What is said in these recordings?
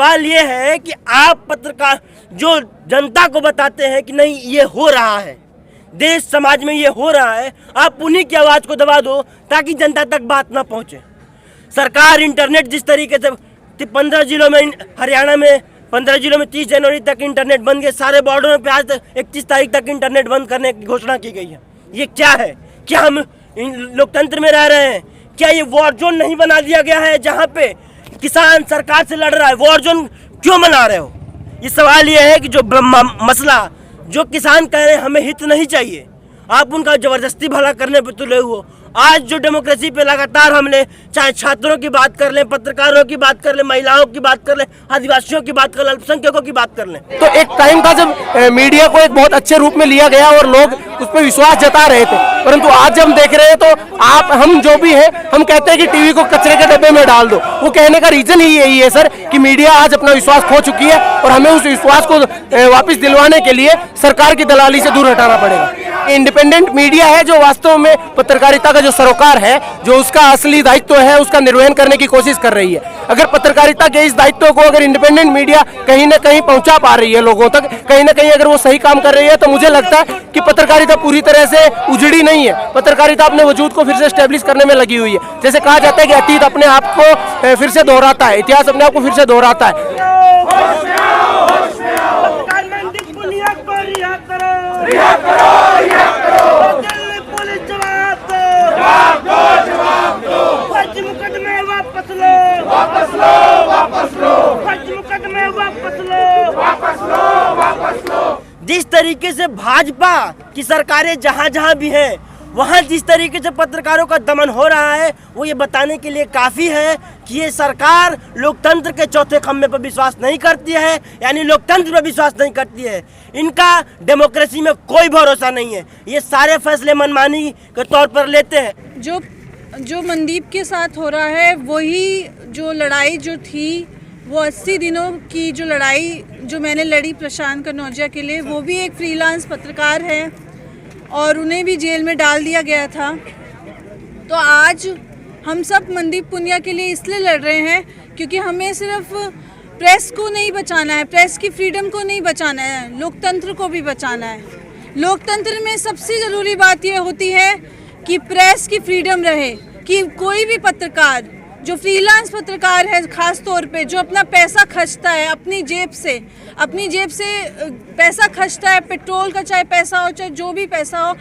सवाल ये है कि आप पत्रकार जो जनता को बताते हैं कि नहीं ये हो रहा है, देश समाज में ये हो रहा है, आप उन्हीं की आवाज़ को दबा दो ताकि जनता तक बात ना पहुंचे। सरकार इंटरनेट जिस तरीके से 15 जिलों में, हरियाणा में 15 जिलों में 30 जनवरी तक इंटरनेट बंद के, सारे बॉर्डरों पे आज 31 तारीख तक इंटरनेट बंद करने की घोषणा की गई है। ये क्या है? क्या हम लोकतंत्र में रह रहे हैं? क्या ये वॉर जोन नहीं बना दिया गया है जहाँ पे किसान सरकार से लड़ रहा है? वॉर जोन क्यों बना रहे हो? ये सवाल ये है कि जो मसला जो किसान कह रहे हैं हमें हित नहीं चाहिए, आप उनका जबरदस्ती भला करने पर तुले हुए। आज जो डेमोक्रेसी पे लगातार हमले, चाहे छात्रों की बात कर लें, पत्रकारों की बात कर लें, महिलाओं की बात कर लें, आदिवासियों की बात कर लें, अल्पसंख्यकों की बात कर लें, तो एक टाइम था जब मीडिया को एक बहुत अच्छे रूप में लिया गया और लोग उस पर विश्वास जता रहे थे, परंतु आज जब हम देख रहे हैं तो हम जो भी है हम कहते हैं कि टीवी को कचरे के डब्बे में डाल दो। वो कहने का रीजन ही यही है सर कि मीडिया आज अपना विश्वास खो चुकी है और हमें उस विश्वास को वापस दिलवाने के लिए सरकार की दलाली से दूर हटाना पड़ेगा। इंडिपेंडेंट मीडिया है जो वास्तव में पत्रकारिता का जो सरोकार है, जो उसका असली दायित्व है, उसका निर्वहन करने की कोशिश कर रही है। अगर पत्रकारिता के इस दायित्व को अगर इंडिपेंडेंट मीडिया कहीं ना कहीं पहुंचा पा रही है लोगों तक, कहीं ना कहीं अगर वो सही काम कर रही है, तो मुझे लगता है कि पत्रकारिता पूरी तरह से उजड़ी नहीं है। पत्रकारिता अपने वजूद को फिर से स्टैब्लिश करने में लगी हुई है। जैसे कहा जाता है कि अतीत अपने आप को फिर से दोहराता है, इतिहास अपने आप को फिर से दोहराता है। जिस तरीके से भाजपा की सरकारें जहां जहां भी हैं, वहां जिस तरीके से पत्रकारों का दमन हो रहा है, वो ये बताने के लिए काफ़ी है कि ये सरकार लोकतंत्र के चौथे खम्भे पर विश्वास नहीं करती है, यानी लोकतंत्र पर विश्वास नहीं करती है। इनका डेमोक्रेसी में कोई भरोसा नहीं है। ये सारे फैसले मनमानी के तौर पर लेते हैं। जो मनदीप के साथ हो रहा है, वही जो लड़ाई जो थी, वो 80 दिनों की जो लड़ाई जो मैंने लड़ी प्रशांत कनौजिया के लिए, वो भी एक फ्रीलांस पत्रकार है और उन्हें भी जेल में डाल दिया गया था। तो आज हम सब मनदीप पुनिया के लिए इसलिए लड़ रहे हैं क्योंकि हमें सिर्फ प्रेस को नहीं बचाना है, प्रेस की फ्रीडम को नहीं बचाना है, लोकतंत्र को भी बचाना है। लोकतंत्र में सबसे ज़रूरी बात यह होती है कि प्रेस की फ्रीडम रहे, कि कोई भी पत्रकार जो फ्रीलांस पत्रकार है, ख़ास तौर पे जो अपना पैसा खर्चता है, अपनी जेब से पैसा खर्चता है, पेट्रोल का चाहे पैसा हो चाहे जो भी पैसा हो।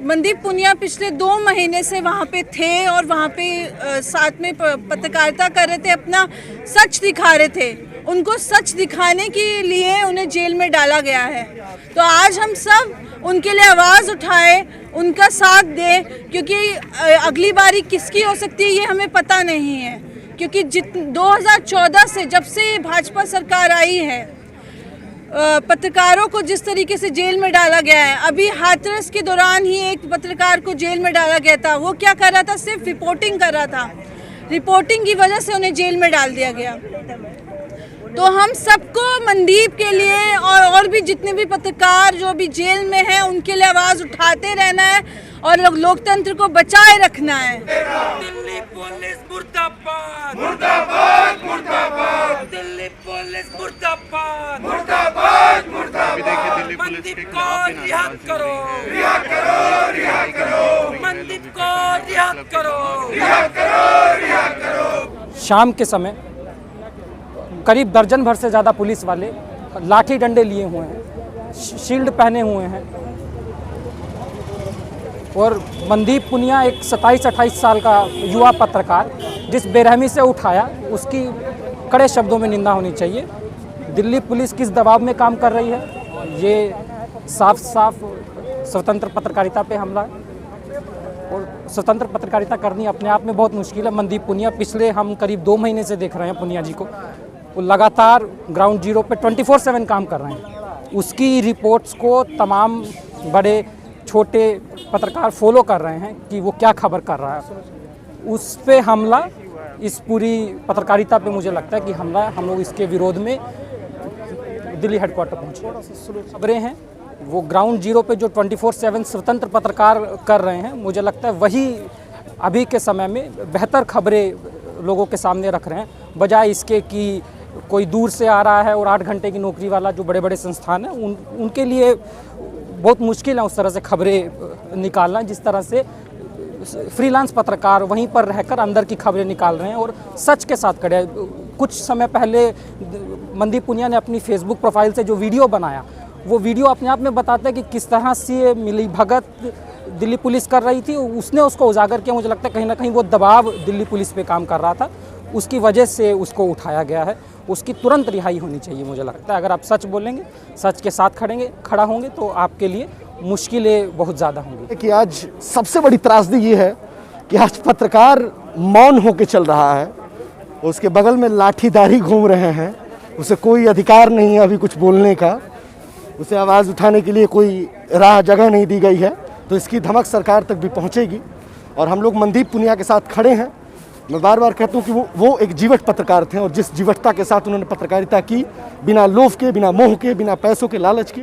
मनदीप पुनिया पिछले 2 महीने से वहाँ पे थे और वहाँ पे साथ में पत्रकारिता कर रहे थे, अपना सच दिखा रहे थे। उनको सच दिखाने के लिए उन्हें जेल में डाला गया है। तो आज हम सब उनके लिए आवाज़ उठाए, उनका साथ दें, क्योंकि अगली बारी किसकी हो सकती है ये हमें पता नहीं है। क्योंकि 2014 से जब से भाजपा सरकार आई है, पत्रकारों को जिस तरीके से जेल में डाला गया है, अभी हाथरस के दौरान ही एक पत्रकार को जेल में डाला गया था। वो क्या कर रहा था? सिर्फ रिपोर्टिंग कर रहा था। रिपोर्टिंग की वजह से उन्हें जेल में डाल दिया गया। तो हम सबको मनदीप के लिए और भी जितने भी पत्रकार जो भी जेल में हैं, उनके लिए आवाज़ उठाते रहना है और लोकतंत्र को बचाए रखना है। दिल्ली पुलिस मुर्दाबाद, मुर्दाबाद, मुर्दाबाद। दिल्ली पुलिस मुर्दाबाद, मुर्दाबाद, मुर्दाबाद। मनदीप को रिहा करो, रिहा करो, रिहा करो। मनदीप को रिहा करो, रिहा करो, रिहा करो। शाम के समय करीब दर्जन भर से ज़्यादा पुलिस वाले लाठी डंडे लिए हुए हैं, शील्ड पहने हुए हैं और मनदीप पुनिया एक 27-28 साल का युवा पत्रकार जिस बेरहमी से उठाया, उसकी कड़े शब्दों में निंदा होनी चाहिए। दिल्ली पुलिस किस दबाव में काम कर रही है, ये साफ साफ स्वतंत्र पत्रकारिता पे हमला है और स्वतंत्र पत्रकारिता करनी अपने आप में बहुत मुश्किल है। मनदीप पुनिया पिछले हम करीब 2 महीने से देख रहे हैं पुनिया जी को, वो लगातार ग्राउंड जीरो पे 24/7 काम कर रहे हैं। उसकी रिपोर्ट्स को तमाम बड़े छोटे पत्रकार फॉलो कर रहे हैं कि वो क्या खबर कर रहा है। उस पे हमला, इस पूरी पत्रकारिता पे मुझे लगता है कि हमला, हम लोग इसके विरोध में दिल्ली हेडक्वार्टर पहुँचे। खबरें हैं वो ग्राउंड जीरो पे जो 24/7 स्वतंत्र पत्रकार कर रहे हैं, मुझे लगता है वही अभी के समय में बेहतर खबरें लोगों के सामने रख रहे हैं, बजाय इसके कि कोई दूर से आ रहा है और 8 घंटे की नौकरी वाला जो बड़े बड़े संस्थान हैं उनके लिए बहुत मुश्किल है उस तरह से खबरें निकालना, जिस तरह से फ्रीलांस पत्रकार वहीं पर रहकर अंदर की खबरें निकाल रहे हैं और सच के साथ खड़े हैं। कुछ समय पहले मनदीप पुनिया ने अपनी फेसबुक प्रोफाइल से जो वीडियो बनाया, वो वीडियो अपने आप में बताता है कि किस तरह से मिली भगत दिल्ली पुलिस कर रही थी। उसने उसको उजागर किया। मुझे लगता है कहीं ना कहीं वो दबाव दिल्ली पुलिस पे काम कर रहा था, उसकी वजह से उसको उठाया गया है। उसकी तुरंत रिहाई होनी चाहिए। मुझे लगता है अगर आप सच बोलेंगे, सच के साथ खड़ा होंगे तो आपके लिए मुश्किलें बहुत ज़्यादा होंगी। कि आज सबसे बड़ी त्रासदी ये है कि आज पत्रकार मौन होकर चल रहा है, उसके बगल में लाठीदारी घूम रहे हैं, उसे कोई अधिकार नहीं है अभी कुछ बोलने का, उसे आवाज़ उठाने के लिए कोई राह जगह नहीं दी गई है। तो इसकी धमक सरकार तक भी पहुंचेगी और हम लोग मनदीप पुनिया के साथ खड़े हैं। मैं बार बार कहता हूं कि वो एक जीवट पत्रकार थे और जिस जीवटता के साथ उन्होंने पत्रकारिता की, बिना लोभ के, बिना मोह के, बिना पैसों के लालच के।